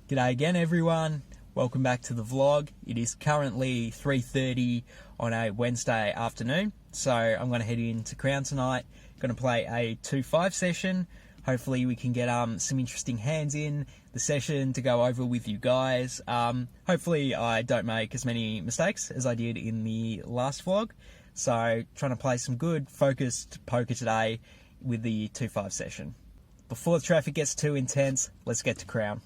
G'day again everyone, welcome back to the vlog. It is currently 3:30 on a Wednesday afternoon, so I'm going to head into Crown tonight. Going to play a 2-5 session. Hopefully we can get some interesting hands in the session to go over with you guys. Hopefully I don't make as many mistakes as I did in the last vlog. So trying to play some good focused poker today with the 2-5 session. Before the traffic gets too intense, let's get to Crown.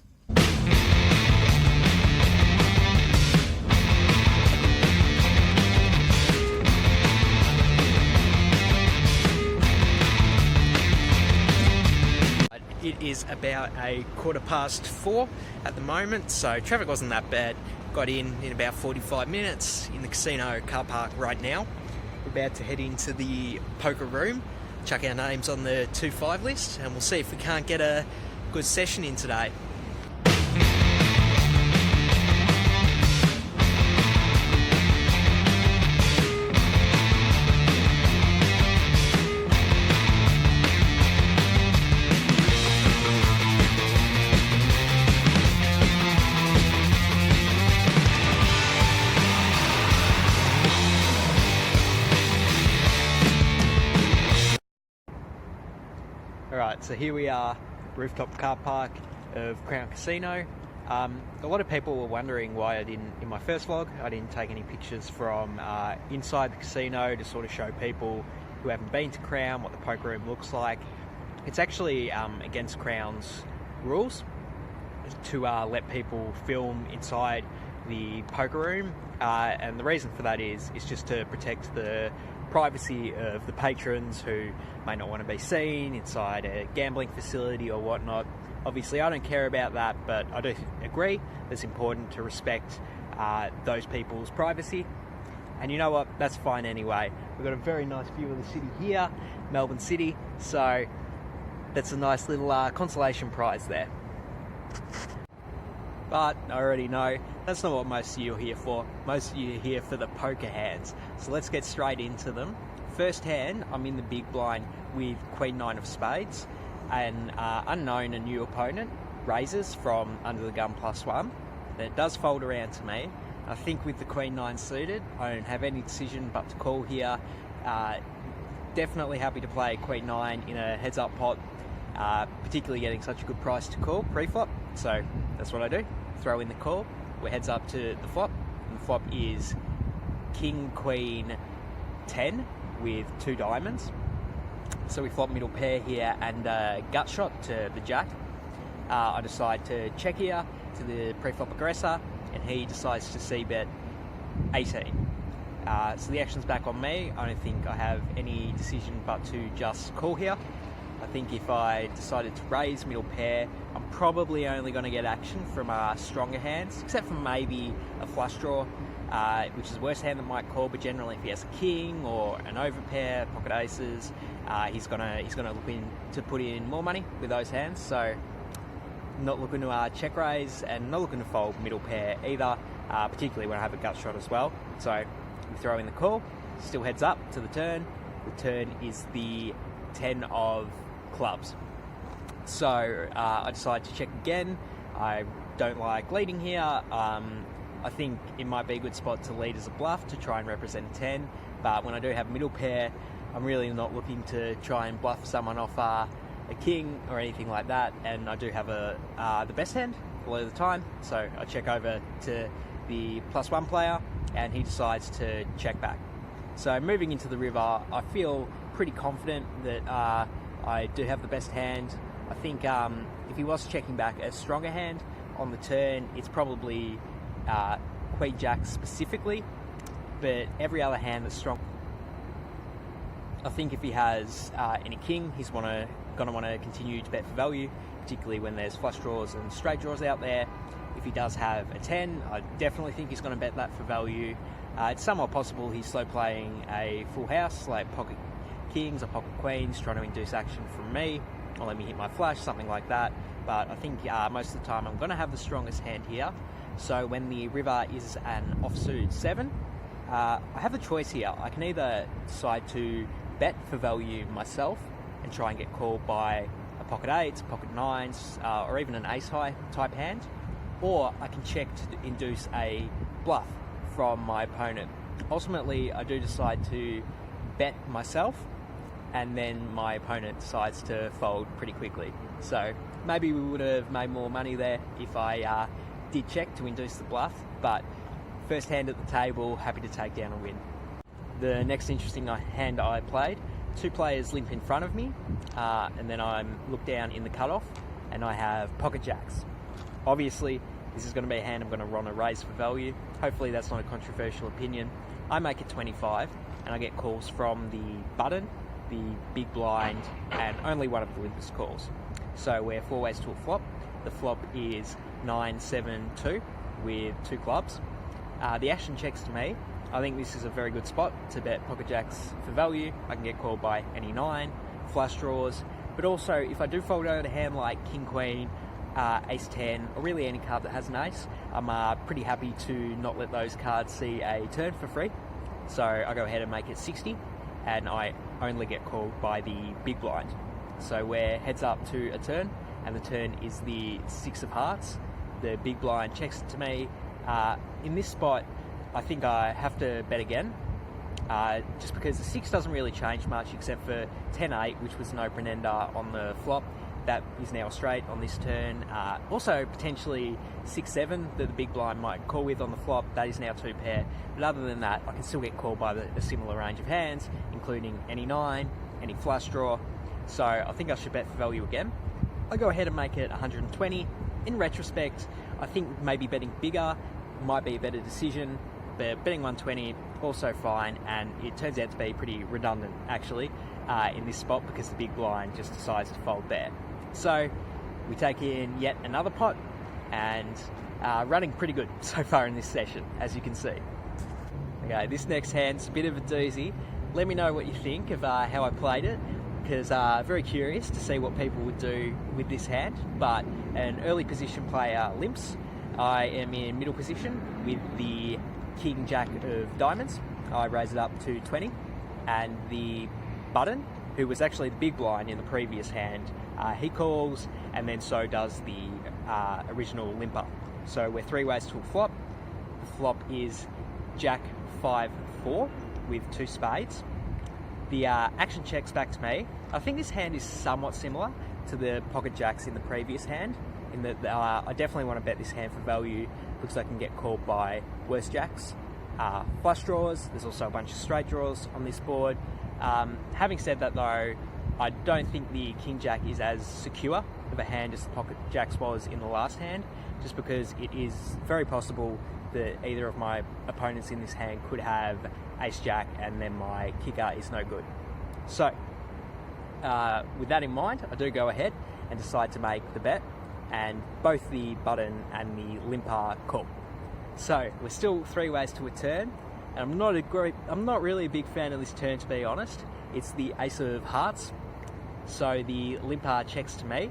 It is about 4:15 at the moment, so traffic wasn't that bad. Got in about 45 minutes in the casino car park right now. We're about to head into the poker room, chuck our names on the 2-5 list, and we'll see if we can't get a good session in today. Alright, so here we are, rooftop car park of Crown Casino. A lot of people were wondering why in my first vlog, I didn't take any pictures from inside the casino to sort of show people who haven't been to Crown what the poker room looks like. It's actually against Crown's rules to let people film inside the poker room, and the reason for that is just to protect the privacy of the patrons who may not want to be seen inside a gambling facility or whatnot. Obviously I don't care about that, but I do agree it's important to respect those people's privacy. And you know what, that's fine anyway. We've got a very nice view of the city here, Melbourne City, so that's a nice little consolation prize there. But I already know that's not what most of you are here for. Most of you are here for the poker hands. So let's get straight into them. First hand, I'm in the big blind with Queen 9 of Spades. An unknown and new opponent raises from under the gun +1. Then it does fold around to me. I think with the Queen 9 suited, I don't have any decision but to call here. Definitely happy to play Queen 9 in a heads up pot, particularly getting such a good price to call pre-flop. So that's what I do. Throw in the call. We're heads up to the flop. And the flop is King Queen 10 with 2 diamonds. So we flop middle pair here and gut shot to the jack. I decide to check here to the pre-flop aggressor, and he decides to c-bet 18. So the action's back on me. I don't think I have any decision but to just call here. I think if I decided to raise middle pair, I'm probably only going to get action from stronger hands, except for maybe a flush draw, which is the worst hand that might call. But generally, if he has a king or an overpair, pocket aces, he's gonna look in to put in more money with those hands. So, not looking to check raise and not looking to fold middle pair either, particularly when I have a gut shot as well. So we throw in the call. Still heads up to the turn. The turn is the 10 of clubs. So I decide to check again. I don't like leading here. I think it might be a good spot to lead as a bluff to try and represent a 10, but when I do have middle pair, I'm really not looking to try and bluff someone off a king or anything like that, and I do have the best hand a lot of the time, so I check over to the +1 player and he decides to check back. So moving into the river, I feel pretty confident that I do have the best hand. I think if he was checking back a stronger hand on the turn, it's probably Queen Jack specifically, but every other hand that's strong. I think if he has any king, he's gonna want to continue to bet for value, particularly when there's flush draws and straight draws out there. If he does have a 10, I definitely think he's going to bet that for value. It's somewhat possible he's slow playing a full house, like pocket kings or pocket queens, trying to induce action from me, or let me hit my flush, something like that. But I think most of the time I'm going to have the strongest hand here. So when the river is an offsuit 7, I have a choice here. I can either decide to bet for value myself and try and get called by a pocket 8s, pocket 9s, or even an ace high type hand, or I can check to induce a bluff from my opponent. Ultimately, I do decide to bet myself, and then my opponent decides to fold pretty quickly. So maybe we would have made more money there if I did check to induce the bluff, but first hand at the table, happy to take down a win. The next interesting hand I played, two players limp in front of me, and then I look down in the cutoff, and I have pocket jacks. Obviously, this is going to be a hand I'm going to run a raise for value. Hopefully that's not a controversial opinion. I make it 25, and I get calls from the button, the big blind, and only one of the limpers calls. So we're 4 ways to a flop. The flop is 9-7-2 with 2 clubs. The action checks to me. I think this is a very good spot to bet pocket jacks for value. I can get called by any 9, flush draws, but also if I do fold out a hand like king queen, ace 10, or really any card that has an ace, I'm pretty happy to not let those cards see a turn for free. So I go ahead and make it 60, and I only get called by the big blind. So we're heads up to a turn, and the turn is the 6 of hearts. The big blind checks it to me. In this spot, I think I have to bet again, just because the 6 doesn't really change much except for 10-8, which was an open ender on the flop. That is now straight on this turn. Also, potentially 6-7 that the big blind might call with on the flop. That is now 2 pair. But other than that, I can still get called by a similar range of hands, including any 9, any flush draw. So I think I should bet for value again. I go ahead and make it 120. In retrospect, I think maybe betting bigger might be a better decision, but betting 120 also fine, and it turns out to be pretty redundant actually in this spot because the big blind just decides to fold there. So we take in yet another pot, and running pretty good so far in this session, as you can see. Okay, this next hand's a bit of a doozy. Let me know what you think of how I played it, because very curious to see what people would do with this hand. But an early position player limps. I am in middle position with the king jack of diamonds. I raise it up to 20, and the button, who was actually the big blind in the previous hand, he calls, and then so does the original limper. So we're 3 ways to a flop. The flop is jack 5-4 with 2 spades. The action checks back to me. I think this hand is somewhat similar to the pocket jacks in the previous hand, in that I definitely want to bet this hand for value. Looks like I can get called by worse jacks. Flush draws, there's also a bunch of straight draws on this board. Having said that though, I don't think the king jack is as secure of a hand as the pocket jacks was in the last hand, just because it is very possible that either of my opponents in this hand could have ace jack, and then my kicker is no good. So with that in mind, I do go ahead and decide to make the bet, and both the button and the limper call. So we're still 3 ways to a turn, and I'm not really a big fan of this turn, to be honest. It's the ace of hearts. So the limper checks to me,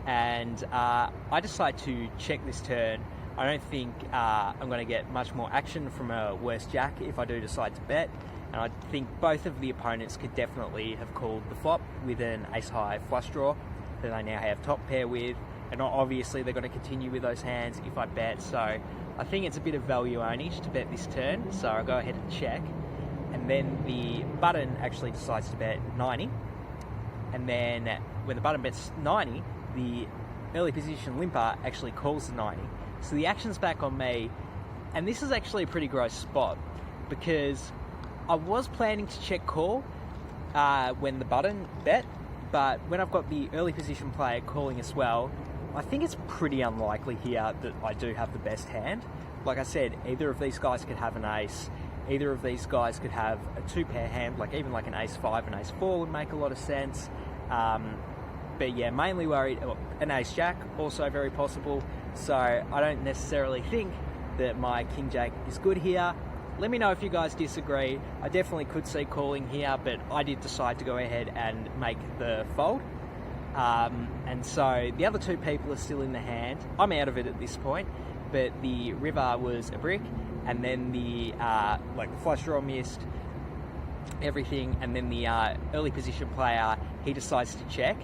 and I decide to check this turn. I don't think I'm going to get much more action from a worse jack if I do decide to bet, and I think both of the opponents could definitely have called the flop with an ace high flush draw that I now have top pair with, and obviously they're going to continue with those hands if I bet. So I think it's a bit of value only to bet this turn, so I'll go ahead and check. And then the button actually decides to bet 90, and then when the button bets 90, the early position limper actually calls the 90. So the action's back on me, and this is actually a pretty gross spot, because I was planning to check call when the button bet, but when I've got the early position player calling as well, I think it's pretty unlikely here that I do have the best hand. Like I said, either of these guys could have an ace, either of these guys could have a 2-pair hand, like even like an ace 5 and ace 4 would make a lot of sense. But yeah, mainly worried. An ace jack, also very possible. So I don't necessarily think that my king jack is good here. Let me know if you guys disagree. I definitely could see calling here, but I did decide to go ahead and make the fold. And so the other 2 people are still in the hand. I'm out of it at this point, but the river was a brick, and then the like the flush draw missed, everything, and then the early position player, he decides to check,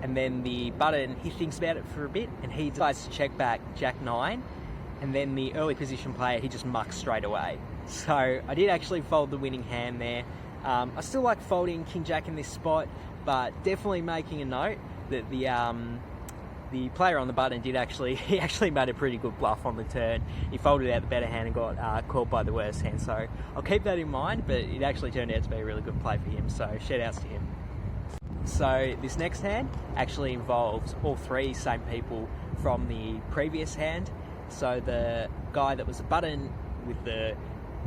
and then the button, he thinks about it for a bit, and he decides to check back jack 9, and then the early position player, he just mucks straight away. So I did actually fold the winning hand there. I still like folding King Jack in this spot, but definitely making a note that the player on the button he actually made a pretty good bluff on the turn. He folded out the better hand and got called by the worst hand. So I'll keep that in mind, but it actually turned out to be a really good play for him. So shout outs to him. So this next hand actually involves all three same people from the previous hand. So the guy that was a button with the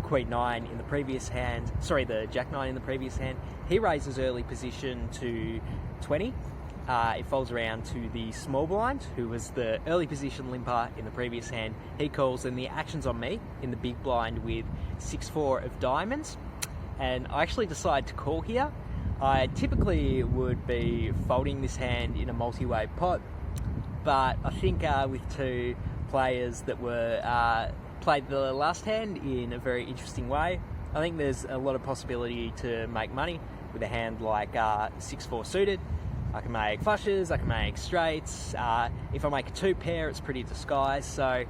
Queen 9 in the previous hand, sorry, the Jack 9 in the previous hand, he raises early position to 20. It folds around to the small blind, who was the early position limper in the previous hand. He calls, and the action's on me in the big blind with 6-4 of diamonds. And I actually decide to call here. I typically would be folding this hand in a multi-way pot, but I think with two players that were played the last hand in a very interesting way, I think there's a lot of possibility to make money with a hand like 6-4 suited. I can make flushes, I can make straights. If I make a two pair, it's pretty disguised. So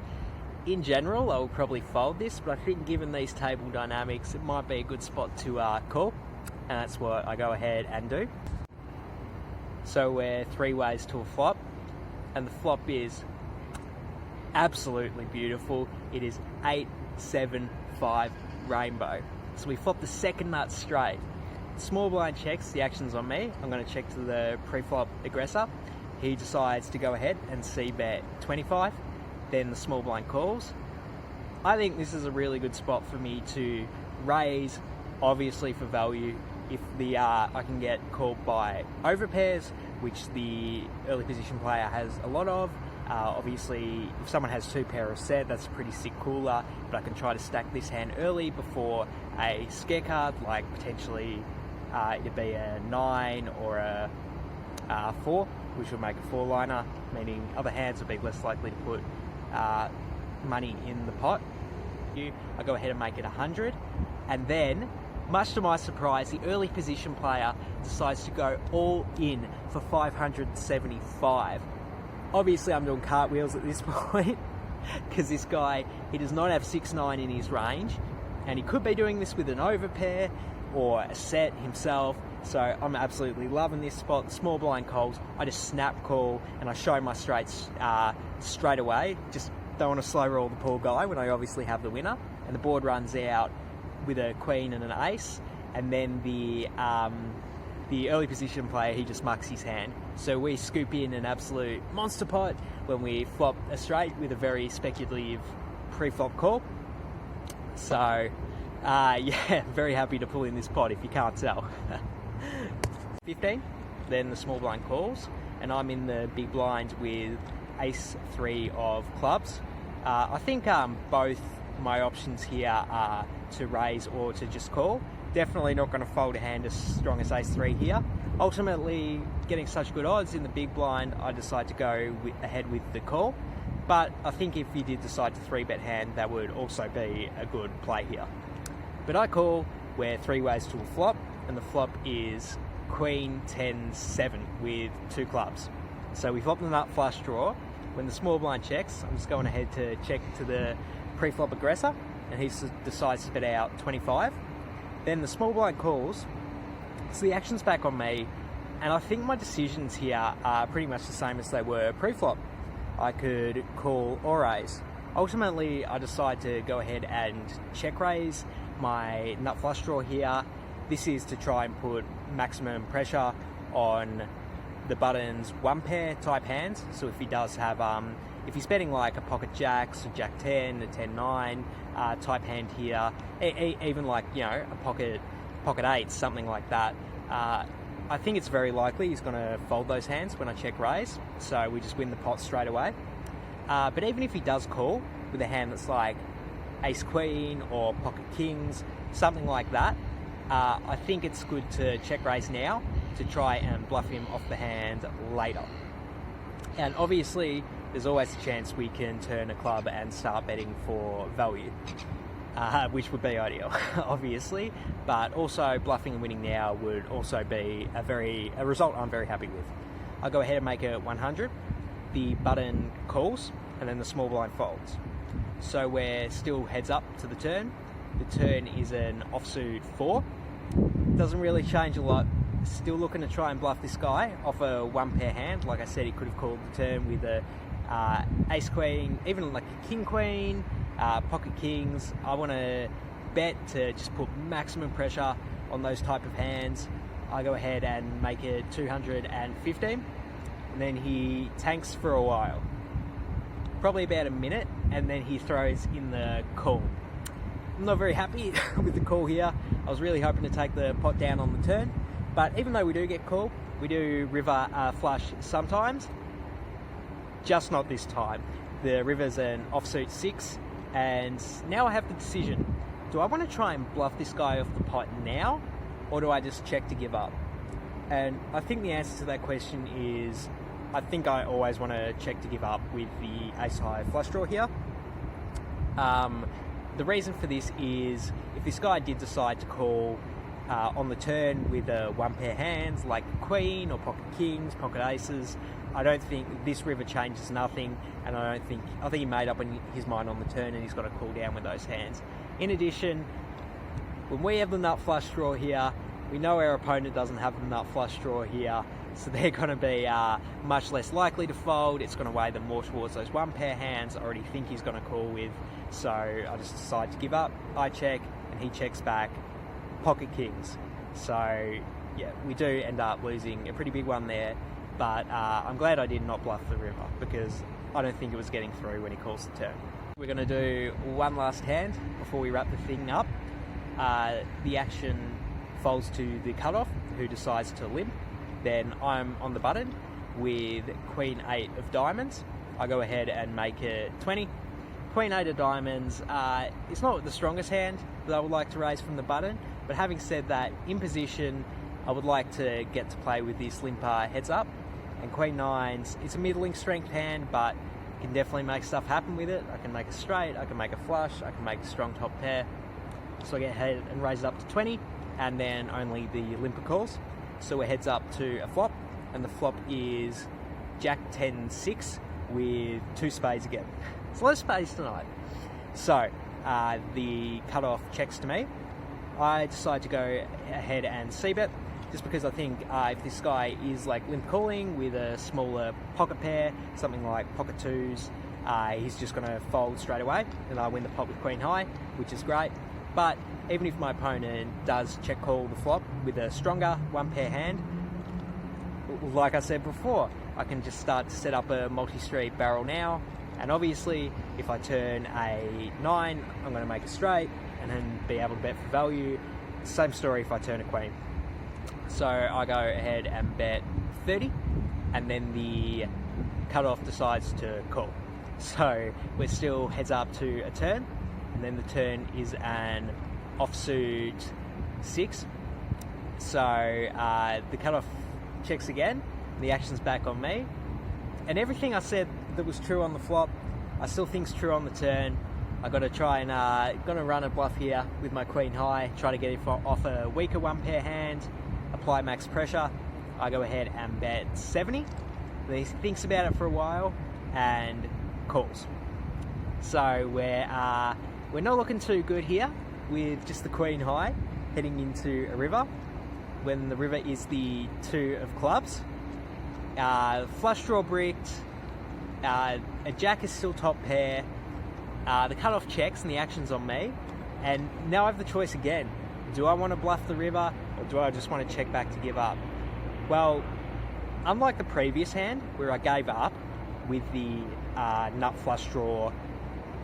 in general, I'll probably fold this, but I think given these table dynamics, it might be a good spot to call. And that's what I go ahead and do. So we're three ways to a flop, and the flop is absolutely beautiful. It is 8-7-5 rainbow. So we flop the second nut straight. Small blind checks, the action's on me. I'm going to check to the pre-flop aggressor. He decides to go ahead and c-bet 25. Then the small blind calls. I think this is a really good spot for me to raise, obviously for value. If I can get called by overpairs, which the early position player has a lot of. Obviously, if someone has two pair of set, that's a pretty sick cooler, but I can try to stack this hand early before a scare card, like potentially it'd be a 9 or a 4, which would make a 4-liner, meaning other hands would be less likely to put money in the pot. I go ahead and make it 100, and then, much to my surprise, the early position player decides to go all in for 575. Obviously, I'm doing cartwheels at this point because this guy, he does not have 6-9 in his range, and he could be doing this with an overpair or a set himself. So I'm absolutely loving this spot. Small blind calls, I just snap call and I show my straights straight away. Just don't want to slow roll the poor guy when I obviously have the winner. And the board runs out with a queen and an ace, and then the early position player, he just mucks his hand. So we scoop in an absolute monster pot when we flop a straight with a very speculative pre-flop call. So yeah, very happy to pull in this pot if you can't tell. 15, then the small blind calls, and I'm in the big blind with ace-3 of clubs. I think both my options here are to raise or to just call. Definitely not going to fold a hand as strong as ace-3 here. Ultimately, getting such good odds in the big blind, I decide to go ahead with the call. But I think if you did decide to 3-bet hand, that would also be a good play here. But I call, we're three ways to a flop, and the flop is queen 10-7 with 2 clubs. So we flop the nut flush draw. When the small blind checks, I'm just going ahead to check to the pre-flop aggressor, and he decides to bet out 25. Then the small blind calls, so the action's back on me, and I think my decisions here are pretty much the same as they were pre-flop. I could call or raise. Ultimately, I decide to go ahead and check raise my nut flush draw here. This is to try and put maximum pressure on the button's one pair type hands. So if he does have, if he's betting like a pocket jacks, a jack 10, a 10-9 type hand here, even like, you know, a pocket 8, something like that, I think it's very likely he's going to fold those hands when I check raise. So we just win the pot straight away. But even if he does call with a hand that's like ace queen or pocket kings, something like that, I think it's good to check raise now to try and bluff him off the hand later. And obviously, there's always a chance we can turn a club and start betting for value, which would be ideal, obviously. But also, bluffing and winning now would also be a result I'm very happy with. I'll go ahead and make it 100. The button calls, and then the small blind folds. So we're still heads up to the turn. The turn is an offsuit 4. Doesn't really change a lot. Still looking to try and bluff this guy off a one pair hand. Like I said, he could have called the turn with a ace queen, even like a king queen, pocket kings. I want to bet to just put maximum pressure on those type of hands. I go ahead and make it 215, and then he tanks for a while, probably about a minute, and then he throws in the call. I'm not very happy with the call here. I was really hoping to take the pot down on the turn, but even though we do get called, we do river flush sometimes, just not this time. The river's an offsuit 6, and now I have the decision. Do I want to try and bluff this guy off the pot now, or do I just check to give up? And I think the answer to that question is, I think I always want to check to give up with the ace high flush draw here. The reason for this is, if this guy did decide to call on the turn with a one pair hands like queen or pocket kings, pocket aces, I don't think this river changes nothing, and I think he made up in his mind on the turn, and he's got to cool down with those hands. In addition, when we have the nut flush draw here, we know our opponent doesn't have the nut flush draw here, so they're going to be much less likely to fold. It's going to weigh them more towards those one pair hands I already think he's going to call with. So I just decide to give up. I check, and he checks back. Pocket kings. So yeah, we do end up losing a pretty big one there, but I'm glad I did not bluff the river, because I don't think it was getting through when he calls the turn. We're going to do one last hand before we wrap the thing up. The action folds to the cutoff, who decides to limp. Then I'm on the button with Queen 8 of diamonds. I go ahead and make it 20. Queen 8 of diamonds, it's not the strongest hand that I would like to raise from the button, but having said that, in position, I would like to get to play with this limper heads up. And Queen 9s, it's a middling strength hand, but you can definitely make stuff happen with it. I can make a straight, I can make a flush, I can make a strong top pair. So I get ahead and raise it up to 20, and then only the limper calls. So we're heads up to a flop, and the flop is Jack 10-6 with 2 spades again. It's a lot of spades tonight. So the cutoff checks to me. I decide to go ahead and c-bet, just because I think if this guy is like limp calling with a smaller pocket pair, something like pocket 2s, he's just going to fold straight away, and I win the pot with queen high, which is great. But even if my opponent does check call the flop with a stronger one pair hand, like I said before, I can just start to set up a multi-street barrel now. And obviously, if I turn a 9, I'm going to make a straight and then be able to bet for value. Same story if I turn a queen. So I go ahead and bet 30, and then the cutoff decides to call. So we're still heads up to a turn, and then the turn is an offsuit 6. So the cutoff checks again, and the action's back on me. And everything I said that was true on the flop, I still think's true on the turn. I got to try and gonna run a bluff here with my queen high, try to get it off a weaker one pair hand, apply max pressure. I go ahead and bet 70. He thinks about it for a while and calls. So we're not looking too good here with just the queen high heading into a river, when the river is the 2 of clubs. Flush draw bricked, a jack is still top pair, the cutoff checks and the action's on me, and now I have the choice again. Do I want to bluff the river, or do I just want to check back to give up? Well, unlike the previous hand where I gave up with the nut flush draw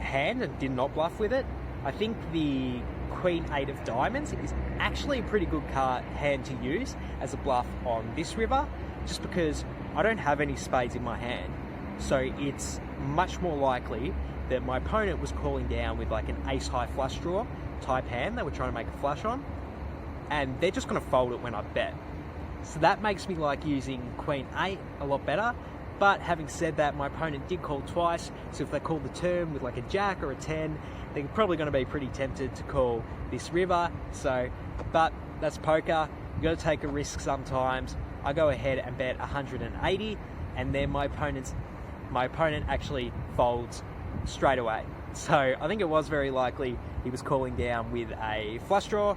hand and did not bluff with it, I think the Queen 8 of diamonds is actually a pretty good hand to use as a bluff on this river, just because I don't have any spades in my hand. So it's much more likely that my opponent was calling down with like an ace high flush draw type hand they were trying to make a flush on, and they're just going to fold it when I bet. So that makes me like using Queen 8 a lot better. But having said that, my opponent did call twice, so if they call the turn with like a jack or a 10, they're probably going to be pretty tempted to call this river. So, but that's poker. You got to take a risk sometimes. I go ahead and bet 180, and then my opponent actually folds straight away. So I think it was very likely he was calling down with a flush draw.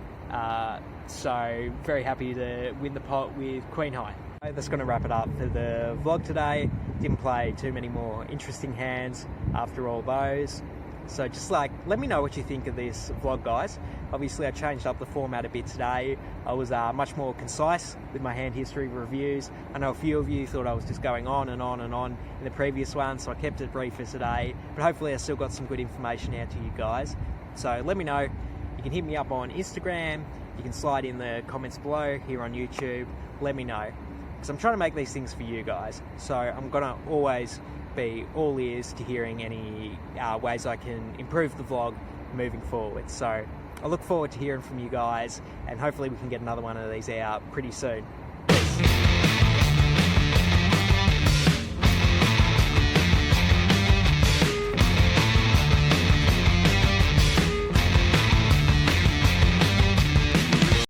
So very happy to win the pot with Queen High. That's going to wrap it up for the vlog today. Didn't play too many more interesting hands after all those. So just let me know what you think of this vlog, guys. Obviously I changed up the format a bit today. I was much more concise with my hand history reviews. I know a few of you thought I was just going on and on and on in the previous one, so I kept it brief for today. But hopefully I still got some good information out to you guys. So let me know. You can hit me up on Instagram. You can slide in the comments below here on YouTube. Let me know, because I'm trying to make these things for you guys. So I'm going to always be all ears to hearing any ways I can improve the vlog moving forward. So I look forward to hearing from you guys, and hopefully we can get another one of these out pretty soon.